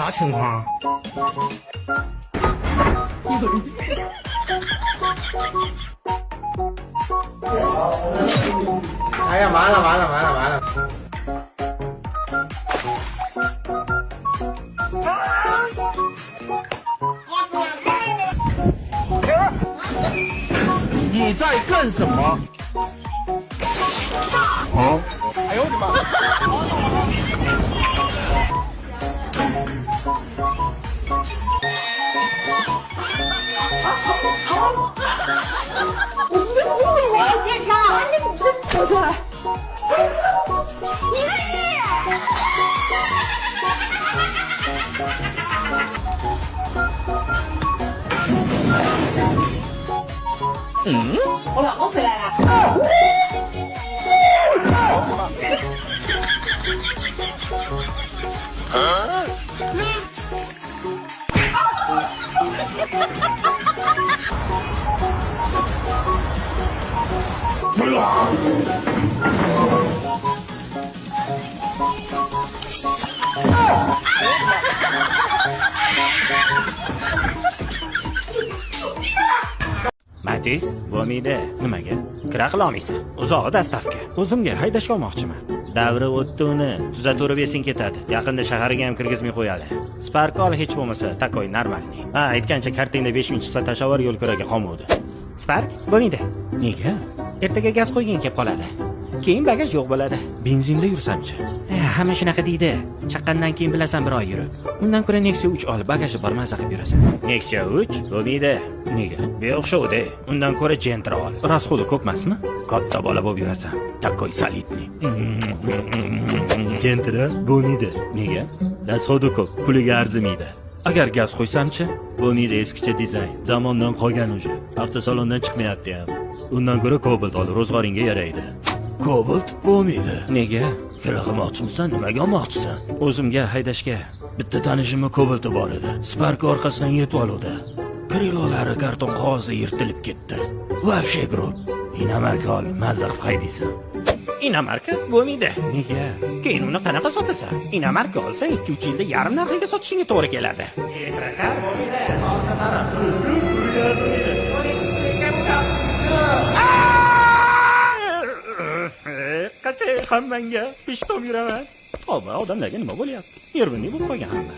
啥情况？哎呀，完了！你在干什么？啊！哎呦我的妈！我要先杀！我出来！你个我老公回来了。Matiz, bo'lmaydi. Nimaga? Kira qila olmaysan. Uzog'i dastavka. O'zimga haydashga olmoqchiman. Davri o'tdi uni. Tuzatib esing ketadi. Yaqinda shaharga ham kirgizmay qo'yadi. Spark ol hech bo'lmasa, takoy normalniy. Ha, aytgancha kartingda 5000 tashavar yo'l kiraga qolmadi. Spark bo'lmaydi. Nega? Ertaga gaz qo'ygan kelib qoladi. Keyin bagaj yo'q bo'ladi. Benzinda yursam-chi? Hamma shunaqa deydi. Chaqqandan keyin bilasan bir oy yurib. Undan ko'ra Nexia 3 olib bagaji bor maza qilib yurasan. Nexia 3 bo'lmaydi. Nega? Beo'xshovdi. Undan ko'ra Gentra ol. Rasxodi ko'pmasmi? Katta bola bo'lib yurasan. Takoy solidniy. Gentra bo'lmaydi. Nega? Rasxodi ko'p, puliga arzimaydi. Agar gaz qo'ysam-chi? Bo'lmaydi, eskicha dizayn. Zamondan qolgan uje. Avtosalondan chiqmayapti ham. Undan ko'ra Cobalt ol, ro'zg'oringga yaraydi. Cobalt bo'lmaydi. Nega? Kira qilmoqchimisan? Nimaga olmoqchisan? O'zimga haydashga. Bitta tanishimning Cobalti bor edi. Spark orqasidan yetib oluvdi. Krilolari karton qog'ozda yirtilib ketdi. Вообще bro. Inamarka ol, mazza qilib haydaysan. Inamarka bo'lmaydi. Nega? Keyin uni qanaqa sotasan? Inamarka olsang 2-3 yilda yarim narxiga sotishingga to'g'ri keladi. Elektrakar bo'lmaydi. Soatga zarab. Qancha hammanga pishtom yuraman. To'g'ri, odamlarga nima bo'lyapti? Nervini bo'lib qolgan hamma.